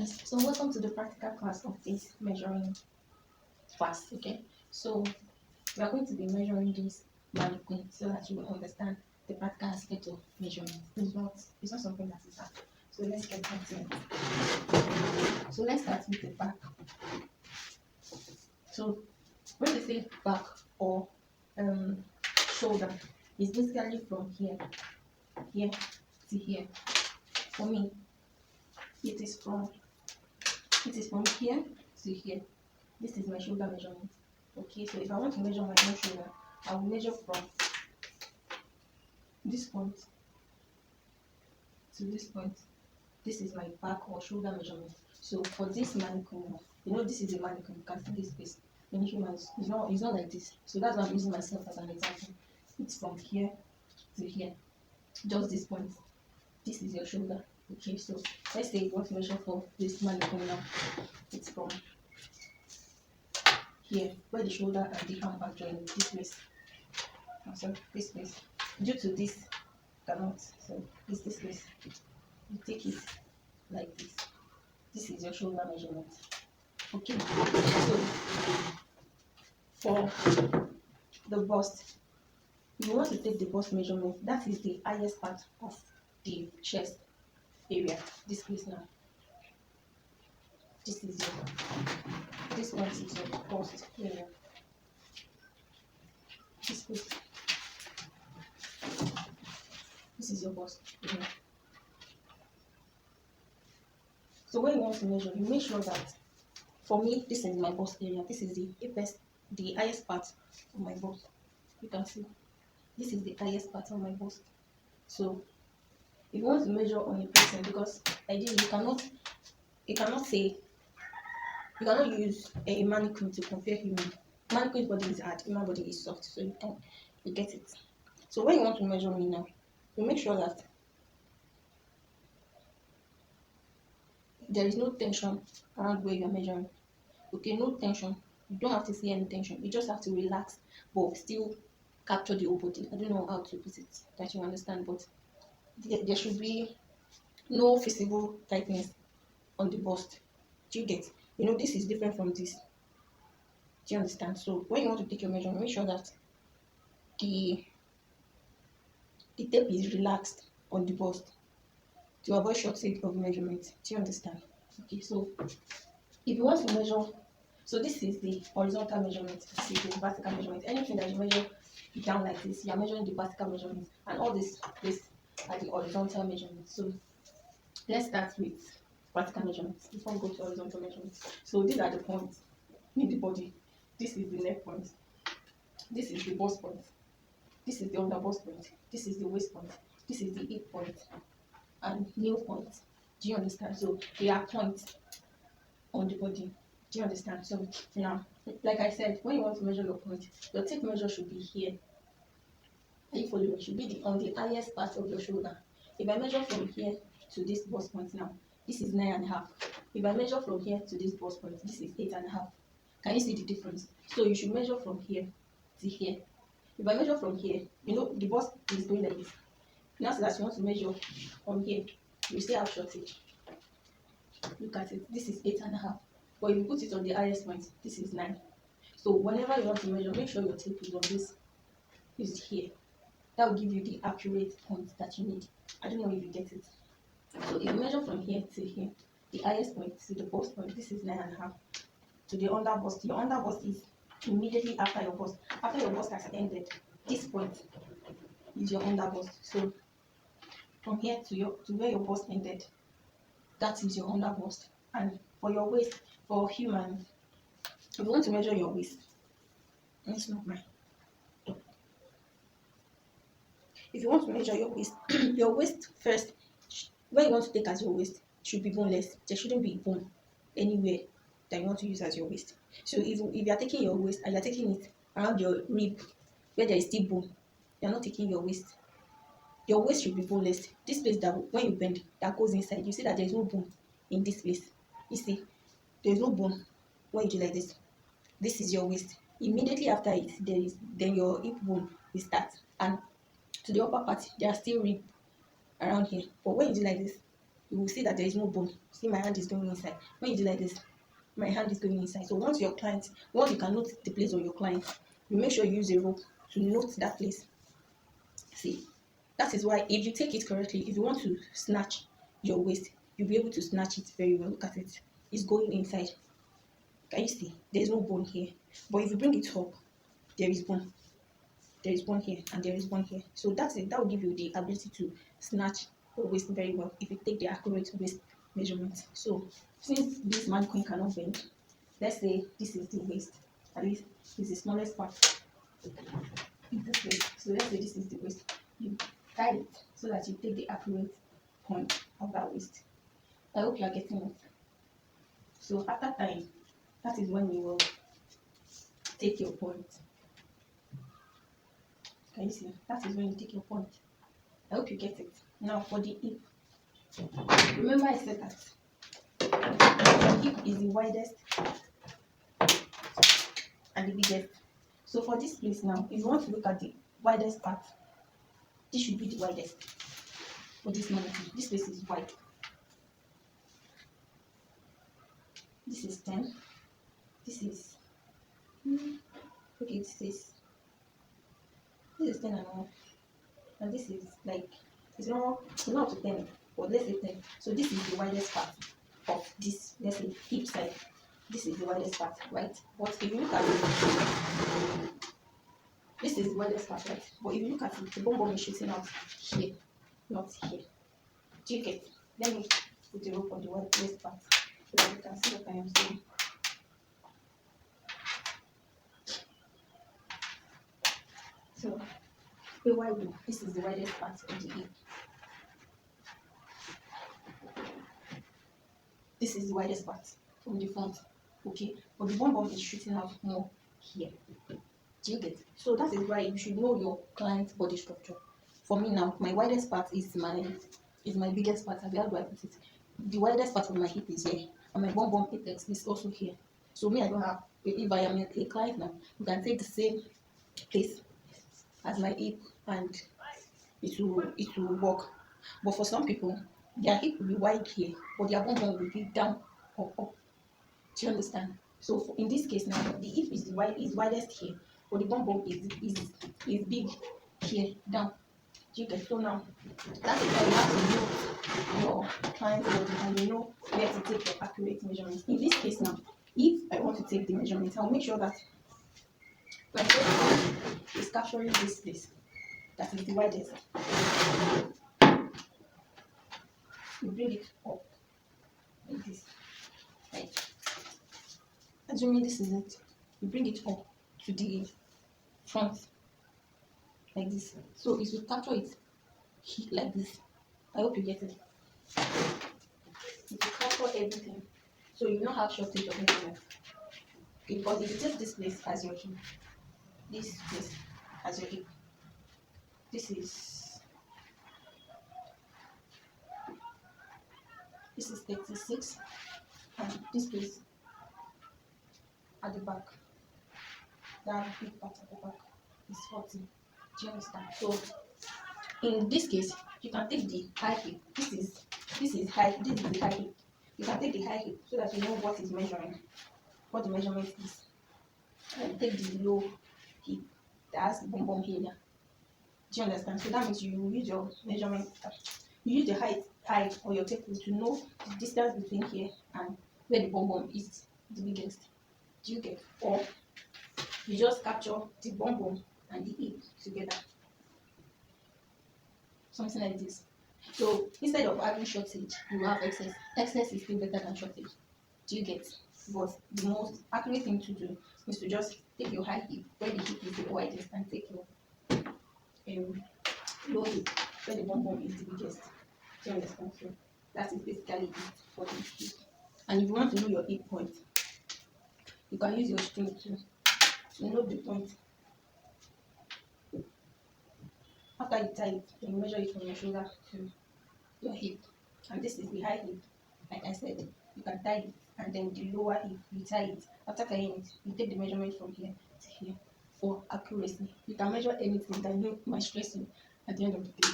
So welcome to the practical class of this measuring class. Okay, so we are going to be measuring this mannequin so that you will understand the practical aspect of measurement. It's not something that is hard. So let's get into it. So let's start with the back. So when we say back or shoulder, it's basically from here to here. For me, it is from here to here. This is my shoulder measurement. Okay, so if I want to measure my own shoulder, I will measure from this point to this point. This is my back or shoulder measurement. So for this mannequin, this is a mannequin. You can see this face. In humans, it's not like this. So that's why I'm using myself as an example. It's from here to here, just this point. This is your shoulder. Okay, so let's say you want to measure for this mannequin now. It's from here, where the shoulder and the arm are joined, this place. So this place. Due to this cannot, so it's this place. You take it like this. This is your shoulder measurement. Okay. So for the bust, if you want to take the bust measurement, that is the highest part of the chest area. This place now. This one is your bust area. This place. This is your bust area. So when you want to measure, you make sure that, for me, this is my bust area. This is the highest part of my bust. You can see, this is the highest part of my bust. So if you want to measure on a person, because ideally you cannot use a mannequin to compare human. Mannequin's body is hard, human body is soft, so you get it. So when you want to measure me now, you make sure that there is no tension around where you are measuring. Okay, no tension. You don't have to see any tension. You just have to relax, but still capture the whole body. I don't know how to put it that you understand, but there should be no visible tightness on the bust. Do you get? This is different from this. Do you understand? So when you want to take your measurement, make sure that the tape is relaxed on the bust to avoid shortage of measurement. Do you understand? Okay, so if you want to measure, so this is the horizontal measurement, this is the vertical measurement. Anything that you measure down like this, you are measuring the vertical measurement, and all this are the horizontal measurements. So let's start with vertical measurements before we go to horizontal measurements. So these are the points in the body. This is the neck point. This is the bust point. This is the under bust point. This is the waist point. This is the hip point and nail point. Do you understand? So they are points on the body. Do you understand? So now, like I said, when you want to measure your point, your tape measure should be here. Are you following? It should be on the highest part of your shoulder. If I measure from here to this bust point now, this is 9.5. If I measure from here to this bust point, this is 8.5. Can you see the difference? So you should measure from here to here. If I measure from here, the bust is going like this. Now that you want to measure from here, you still have shortage. Look at it. This is 8.5. But if you put it on the highest point, this is 9. So whenever you want to measure, make sure your tape is on this. Is here. That will give you the accurate point that you need. I don't know if you get it. So if you measure from here to here, the highest point to the bust point, this is 9.5. To the under bust, your under bust is immediately after your bust. After your bust has ended, this point is your under bust. So from here to where your bust ended, that is your under bust. And for your waist, for humans, if you want to measure your waist, it's not mine. If you want to measure your waist, your waist first, where you want to take as your waist should be boneless. There shouldn't be bone anywhere that you want to use as your waist. So if you are taking your waist and you are taking it around your rib where there is still bone, you are not taking your waist. Your waist should be boneless. This place that when you bend, that goes inside, you see that there is no bone in this place. You see, there is no bone when you do like this. This is your waist. Immediately after it, then your hip bone will start, and to the upper part, there are still rib around here. But when you do like this, you will see that there is no bone. See, my hand is going inside. When you do like this, my hand is going inside. So once you can note the place of your client, you make sure you use a rope to note that place. See, that is why if you take it correctly, if you want to snatch your waist, you'll be able to snatch it very well. Look at it. It's going inside. Can you see? There's no bone here. But if you bring it up, there is bone. There is bone here and there is bone here. So that's it. That will give you the ability to snatch your waist very well if you take the accurate waist measurement. So since this mannequin cannot bend, let's say this is the waist. At least this is the smallest part in this waist. So let's say this is the waist. You tie it so that you take the accurate point of that waist. I hope you are getting it. So after tying, that is when you will take your point. Can you see? That is when you take your point. I hope you get it. Now for the hip. Remember I said that the hip is the widest and the biggest. So for this place now, if you want to look at the widest part, this should be the widest for this mannequin. This place is wide. This is 10. This is okay, this is 10 and a half. And this is like it's not up to 10, but let's say 10. So this is the widest part of this, let's say hip side. This is the widest part, right? But if you look at it, this is the widest part, right? But if you look at it, the bum is shooting out here, not here. Do you get? Let me put the rope on the widest part so that you can see what I am saying. So the wide one, this is the widest part of the hip. This is the widest part from the front, okay? But the bum is shooting out more here. Do you get? So that is why you should know your client's body structure. For me now, my widest part is my biggest part. How do I put it? The widest part of my hip is here, and my bum apex is also here. So me, I don't have. If I am a client now, you can take the same place as my hip, and it will work. But for some people, their hip will be wide here, but their bum will be down or up. Do you understand? So in this case now, the hip is widest here, but the bum is big here down. Do you get? So now that is why you have to know your client's body and you know where to take your accurate measurements. In this case now, if I want to take the measurements, I'll make sure that my phone is capturing this place. That is the widest. You bring it up like this. Right. Assuming this is it, you bring it up to the front like this. So it will capture it like this. I hope you get it. It will capture everything. So you will not have shortage of measurement. Okay, because if you take this place as your hip, this place as your hip, this is 36, and this place at the back, that big part at the back is 40. Do you understand? So in this case, you can take the high hip. This is high. This is the high hip. You can take the high hip so that you know what is measuring, what the measurement is. And take the low hip that has the bum here. Do you understand? So that means you use your measurement. You use the height or your tape to know the distance between here and where the bum is the biggest. Do you get? Or you just capture the bum and the hip together. Something like this. So instead of having shortage, you have excess. Excess is still better than shortage. Do you get? But the most accurate thing to do is to just take your high hip where the hip is the widest and take your low hip where the bum is the biggest. Do you understand? So that is basically it for the hip. And if you want to know your hip point, you can use your string to know the point. After you tie it, then you measure it from your shoulder to your hip. And this is the high hip. Like I said, you can tie it, and then the lower hip, you tie it. After tying it, you take the measurement from here to here for accuracy. You can measure anything that you might stress you at the end of the day.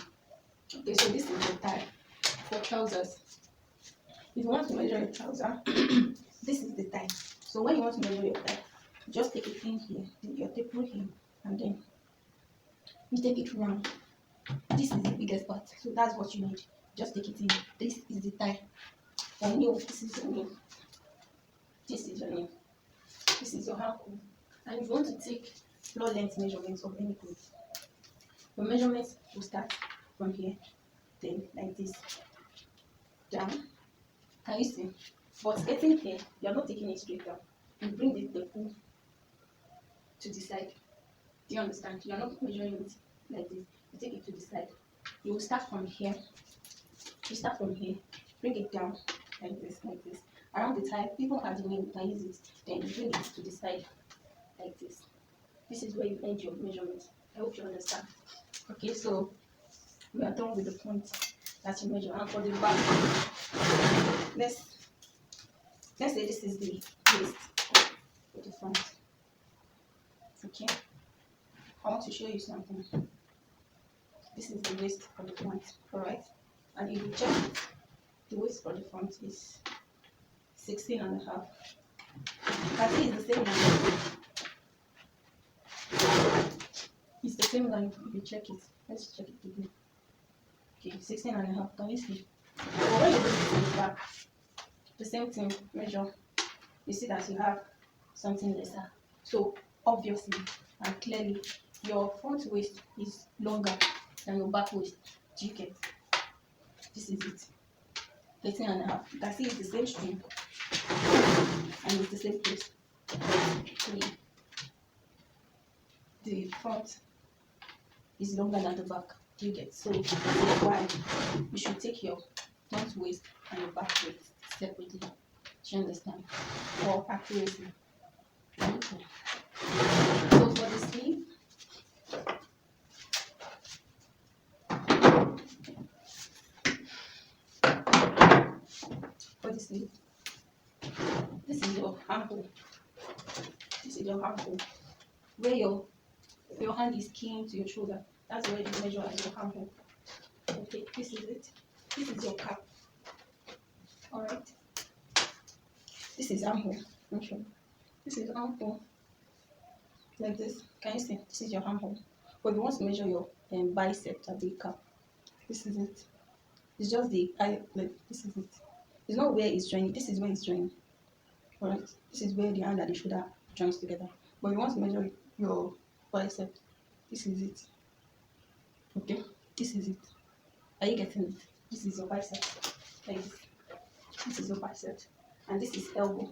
Okay, so this is the tie for trousers. If you want to measure your trouser, this is the thigh. So when you want to measure your thigh, just take it in here, your tape rule here, and then you take it round. This is the biggest part, so that's what you need. Just take it in. This is the thigh. Your nail, this is your nail. This is your nail. This is your ankle. And if you want to take floor length measurements of any clothes, your measurements will start from here, then like this, down. Can you see? But getting here, you are not taking it straight down. You bring the pull to the side. Do you understand? You are not measuring it like this. You take it to the side. You will start from here. You start from here. Bring it down like this, like this. Around the thigh, people have the name, you can use it. Then you bring it to the side like this. This is where you end your measurement. I hope you understand. Okay, so we are done with the point that you measure. And for the back, let's say this is the waist for the front. Okay, I want to show you something. This is the waist for the front, alright? And if you check it, the waist for the front is 16 and a half. I think it's the same line. It's the same line if you check it. Let's check it again. Okay, 16 and a half. Can you see? So when you go to the back, the same thing, measure. You see that you have something lesser. So obviously and clearly, your front waist is longer than your back waist. Do you get? This is it. 13 and a half. You can see it's the same string and it's the same place. The front is longer than the back. Do you get? So that's why you should take your front waist and your back waist separately. Do you understand? For accuracy. Okay. So for the sleeve, this is your ankle. This is your ankle. Where your hand is keying to your shoulder. That's where you measure as your ankle. Okay, this is it. This is your cap. Alright. This is ankle. Okay. This is ankle. Like this. Can you see? This is your ankle. But if you want to measure your bicep at the cap, this is it. It's just the eye, like this is it. It's not where it's joining. This is where it's joining. Alright. This is where the hand and the shoulder joins together. But if you want to measure your bicep, this is it. Okay. This is it. Are you getting it? This is your bicep. Like this. This is your bicep. And this is elbow.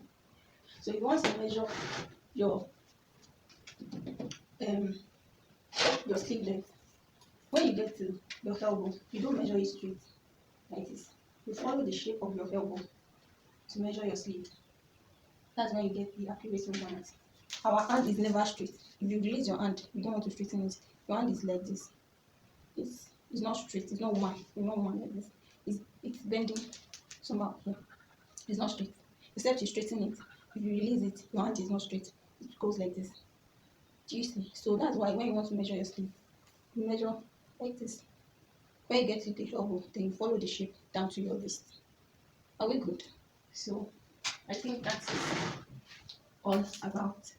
So if you want to measure your sleeve length, when you get to your elbow, you don't measure it straight like this. You follow the shape of your elbow to measure your sleeve. That's when you get the accuracy measurement. Our hand is never straight. If you release your hand, you don't want to straighten it. Your hand is like this. It's not straight. It's not one. It's not one like this. It's bending somehow here. It's not straight. Except you straighten it. If you release it, your hand is not straight. It goes like this. Do you see? So that's why when you want to measure your sleeve, you measure like this. When you get to the elbow, then you follow the shape down to your wrist. Are we good? So I think that's all about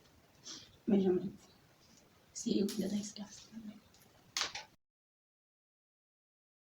measurement. See you in the next class. Bye.